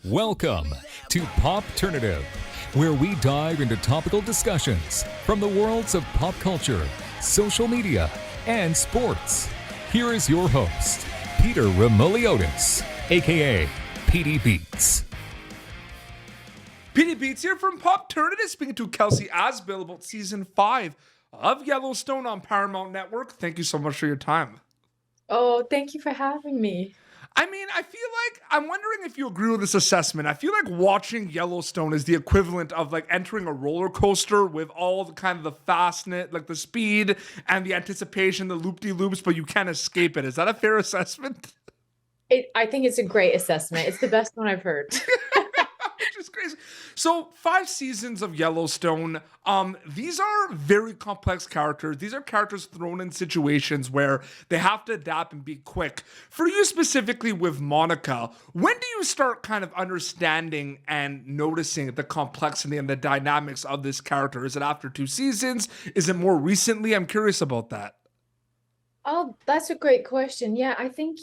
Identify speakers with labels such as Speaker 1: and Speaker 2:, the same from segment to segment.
Speaker 1: Welcome to Popternative, where we dive into topical discussions from the worlds of pop culture, social media, and sports. Here is your host, Peter Remoliotis, aka PD Beats.
Speaker 2: PD Beats here from Popternative, speaking to Kelsey Asbille about season 5 of Yellowstone on Paramount Network. Thank you so much for your time.
Speaker 3: Oh, thank you for having me.
Speaker 2: I mean, I feel like, I'm wondering if you agree with this assessment. I feel like watching Yellowstone is the equivalent of like entering a roller coaster with all the kind of the fastness, like the speed and the anticipation, the loop-de-loops, but you can't escape it. Is that a fair assessment?
Speaker 3: I think it's a great assessment. It's the best one I've heard.
Speaker 2: Which is crazy. So 5 seasons of Yellowstone. These are very complex characters. These are characters thrown in situations where they have to adapt and be quick. For you specifically with Monica, when do you start kind of understanding and noticing the complexity and the dynamics of this character? Is it after 2 seasons? Is it more recently? I'm curious about that.
Speaker 3: Oh, that's a great question. Yeah, I think,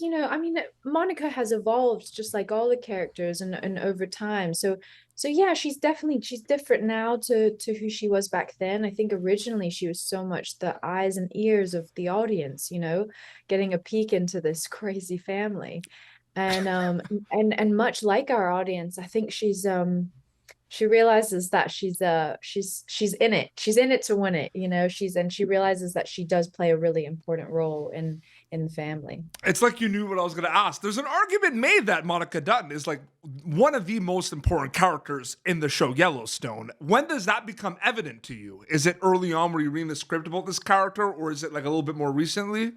Speaker 3: Monica has evolved just like all the characters and over time. So yeah, she's different now to who she was back then. I think originally she was so much the eyes and ears of the audience, getting a peek into this crazy family. And much like our audience, I think she realizes that she's in it. She's in it to win it, she realizes that she does play a really important role in the family.
Speaker 2: It's like you knew what I was going to ask. There's an argument made that Monica Dutton is like one of the most important characters in the show Yellowstone. When does that become evident to you? Is it early on where you're reading the script about this character, or is it like a little bit more recently?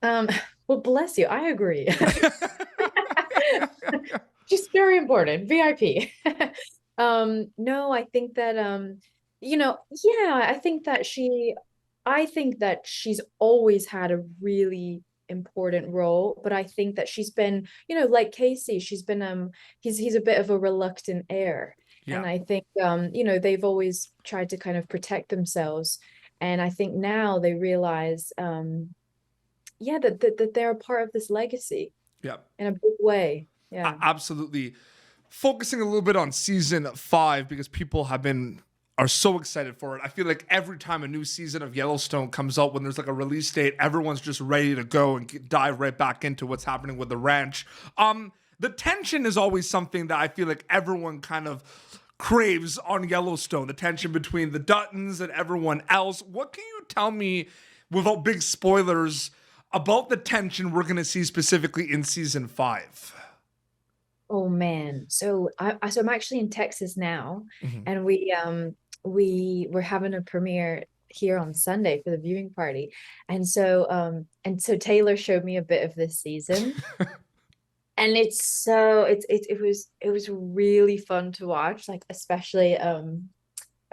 Speaker 3: Well, bless you. I agree. She's very important. VIP. No, I think that I think that she's always had a really important role, but I think that she's been, like Casey, she's been he's a bit of a reluctant heir. Yeah. And I think they've always tried to kind of protect themselves. And I think now they realize that they're a part of this legacy.
Speaker 2: Yeah.
Speaker 3: In a big way. Yeah,
Speaker 2: absolutely. Focusing a little bit on season 5 because people are so excited for it. I feel like every time a new season of Yellowstone comes out, when there's like a release date, everyone's just ready to go and dive right back into what's happening with the ranch. The tension is always something that I feel like everyone kind of craves on Yellowstone. The tension between the Duttons and everyone else. What can you tell me, without big spoilers, about the tension we're going to see specifically in season 5?
Speaker 3: Oh man, so I'm actually in Texas now, and we're having a premiere here on Sunday for the viewing party, and so Taylor showed me a bit of this season, and it was really fun to watch, like especially a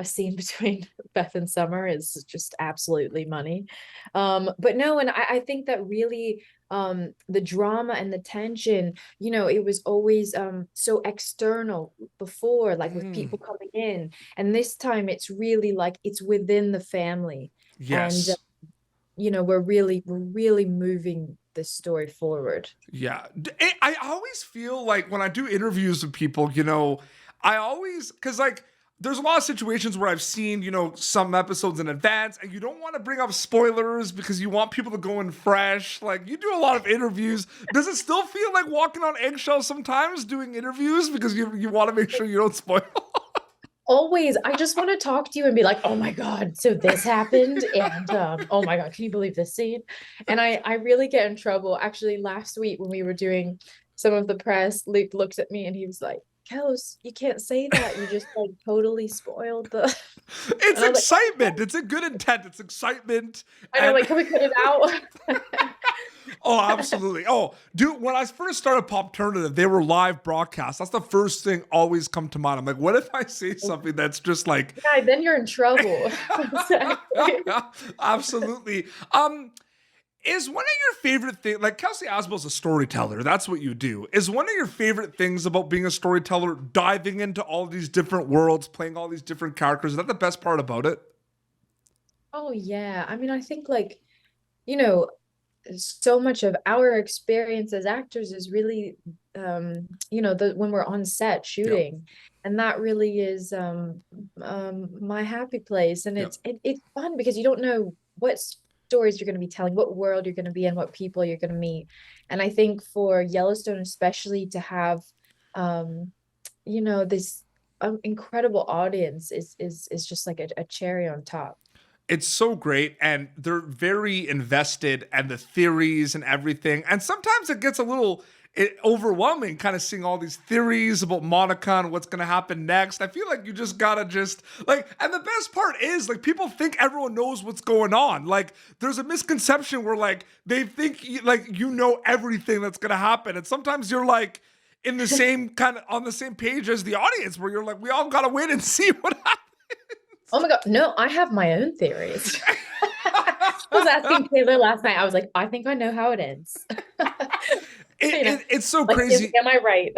Speaker 3: scene between Beth and Summer is just absolutely money, but no, and I think that really. The drama and the tension, it was always so external before, like with people coming in, and this time it's really like it's within the family.
Speaker 2: Yes.
Speaker 3: And we're really moving this story forward.
Speaker 2: Yeah. I always feel like when I do interviews with people, because like there's a lot of situations where I've seen, some episodes in advance, and you don't want to bring up spoilers because you want people to go in fresh. Like, you do a lot of interviews. Does it still feel like walking on eggshells sometimes doing interviews because you want to make sure you don't spoil?
Speaker 3: Always. I just want to talk to you and be like, oh my God, so this happened. And oh my God, can you believe this scene? And I really get in trouble. Actually, last week when we were doing some of the press, Luke looked at me and he was like, Kels, you can't say that. You just like totally spoiled the.
Speaker 2: It's excitement. Like, it's a good intent. It's excitement.
Speaker 3: I know, like, can we cut it out?
Speaker 2: Oh, absolutely. Oh, dude, when I first started Popternative, they were live broadcasts. That's the first thing always come to mind. I'm like, what if I say something that's just like.
Speaker 3: Yeah, then you're in trouble. Exactly.
Speaker 2: Absolutely. Is one of your favorite things, like Kelsey Asbille is a storyteller, that's what you do. Is one of your favorite things about being a storyteller diving into all these different worlds, playing all these different characters? Is that the best part about it?
Speaker 3: Oh, yeah. I mean, I think so much of our experience as actors is really when we're on set shooting. And that really is my happy place. And it's fun because you don't know what stories you're going to be telling, what world you're going to be in, what people you're going to meet. And I think for Yellowstone especially, to have this incredible audience is just like a cherry on top.
Speaker 2: It's so great, and they're very invested, and the theories and everything. And sometimes it gets a little overwhelming, kind of seeing all these theories about Monica and what's going to happen next. I feel like you just gotta and the best part is, like, people think everyone knows what's going on. Like, there's a misconception where, like, they think everything that's going to happen. And sometimes you're like in the same on the same page as the audience, where you're like, we all gotta wait and see what happens.
Speaker 3: Oh my God. No, I have my own theories. I was asking Taylor last night. I was like, I think I know how it ends.
Speaker 2: It's so crazy.
Speaker 3: Am I right?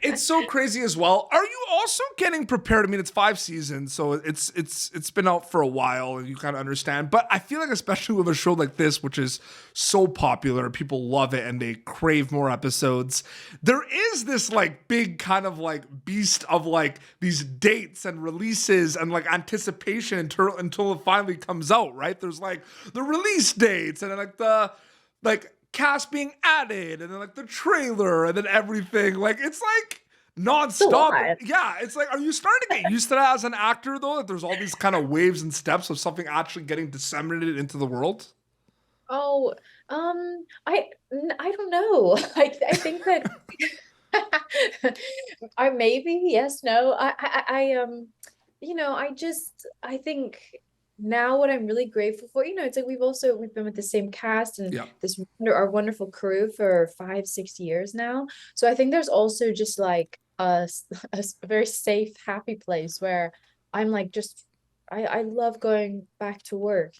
Speaker 2: It's so crazy as well. Are you also getting prepared? I mean, it's 5 seasons, so it's been out for a while, and you kind of understand. But I feel like, especially with a show like this, which is so popular, people love it and they crave more episodes. There is this like big kind of like beast of like these dates and releases and like anticipation until it finally comes out, right? There's like the release dates and then like the cast being added and then like the trailer and then everything. Like, it's like nonstop. Yeah, it's like, are you starting to get used to that as an actor though, that there's all these kind of waves and steps of something actually getting disseminated into the world?
Speaker 3: Oh, I don't know. I think that I maybe yes, no. I think now what I'm really grateful for, it's like we've been with the same cast and our wonderful crew for 5-6 years now. So I think there's also just like a very safe, happy place where I'm like, I love going back to work.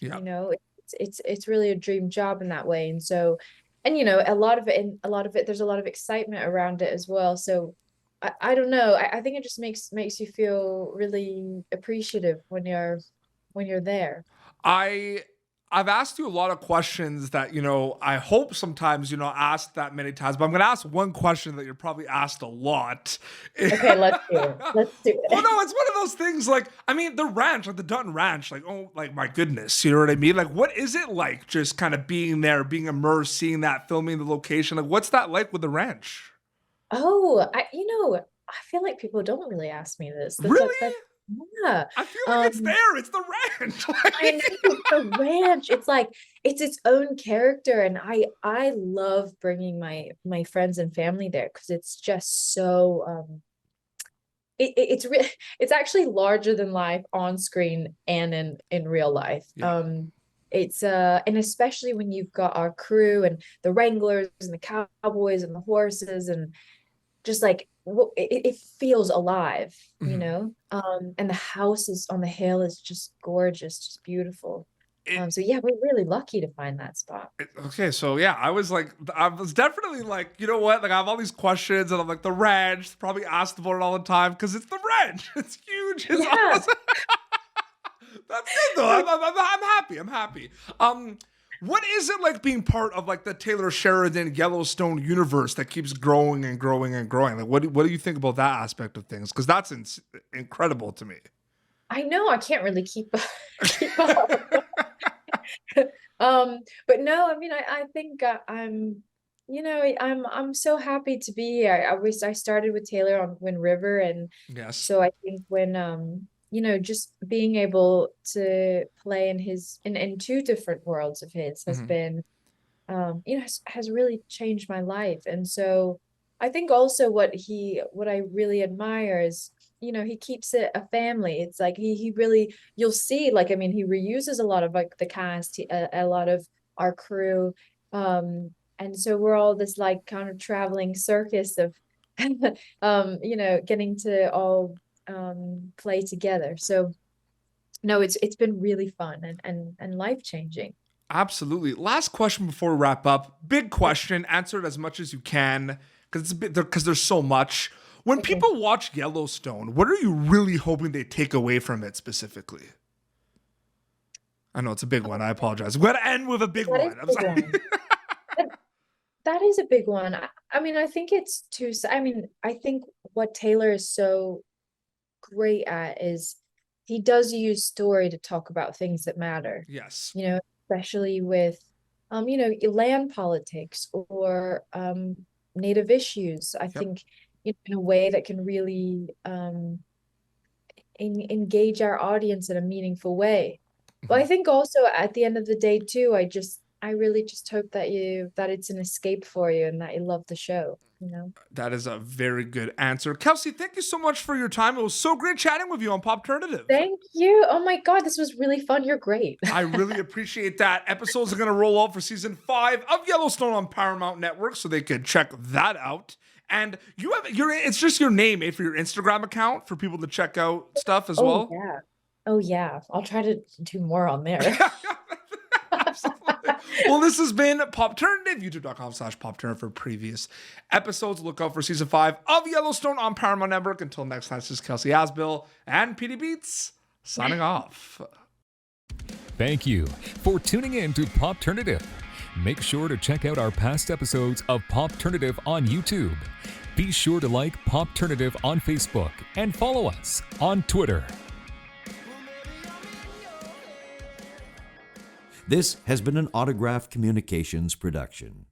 Speaker 3: It's really a dream job in that way. And so, and a lot of it, there's a lot of excitement around it as well. So I don't know. I think it just makes you feel really appreciative when you're there.
Speaker 2: I've asked you a lot of questions that, I hope sometimes, asked that many times, but I'm going to ask one question that you're probably asked a lot.
Speaker 3: Okay, let's do it.
Speaker 2: Well, no, it's one of those things like, I mean, the ranch, like the Dutton Ranch, like, oh, like, my goodness, you know what I mean? Like, what is it like just kind of being there, being immersed, seeing that, filming the location? Like, what's that like with the ranch?
Speaker 3: Oh, I feel like people don't really ask me this.
Speaker 2: Really?
Speaker 3: Yeah.
Speaker 2: I feel like it's there. It's the ranch.
Speaker 3: I know, it's the ranch. It's like it's its own character, and I love bringing my friends and family there because it's just so it's actually larger than life on screen and in real life. It's and especially when you've got our crew and the wranglers and the cowboys and the horses, and just like it feels alive, and the house is on the hill is just gorgeous, just beautiful. So yeah, we're really lucky to find that spot.
Speaker 2: Okay, so yeah, I was definitely like, you know what? Like, I have all these questions, and I'm like, the ranch, probably asked about it all the time because it's the ranch. It's huge. It's awesome. That's good though. I'm happy. I'm happy. What is it like being part of like the Taylor Sheridan Yellowstone universe that keeps growing and growing and growing? Like, what do you think about that aspect of things? Because that's incredible to me.
Speaker 3: I know I can't really keep up. But no, I mean, I think I'm so happy to be here. I started with Taylor on Wind River, and so I think when just being able to play in 2 different worlds of his has been, has really changed my life. And so I think also what I really admire is, he keeps it a family. It's like he really, you'll see, like, I mean, he reuses a lot of like the cast, a lot of our crew. And so we're all this like kind of traveling circus of, getting to all play together. So no, it's been really fun and life-changing.
Speaker 2: Absolutely. Last question before we wrap up. Big question. Answer it as much as you can because there's so much. When people watch Yellowstone, what are you really hoping they take away from it specifically? I know it's a big one. I apologize. I'm going to end with a big one. I'm sorry.
Speaker 3: that is a big one. I mean, I think it's too, I mean, I think what Taylor is so great at is he does use story to talk about things that matter.
Speaker 2: Yes.
Speaker 3: You know, especially with, you know, land politics or Native issues. I think in a way that can really engage our audience in a meaningful way. But I think also at the end of the day too, I really just hope that it's an escape for you and that you love the show, you know.
Speaker 2: That is a very good answer. Kelsey, thank you so much for your time. It was so great chatting with you on Popternative.
Speaker 3: Thank you. Oh my God, this was really fun. You're great.
Speaker 2: I really appreciate that. Episodes are going to roll out for season 5 of Yellowstone on Paramount Network, so they could check that out. And you have it's just your name, for your Instagram account for people to check out stuff as well.
Speaker 3: Yeah. Oh yeah. I'll try to do more on there.
Speaker 2: Absolutely. Well, this has been Popternative, youtube.com/Popternative for previous episodes. Look out for season 5 of Yellowstone on Paramount Network. Until next time, this is Kelsey Asbille and PD Beats signing off.
Speaker 1: Thank you for tuning in to Popternative. Make sure to check out our past episodes of Popternative on YouTube. Be sure to like Popternative on Facebook and follow us on Twitter.
Speaker 4: This has been an Autograph Communications production.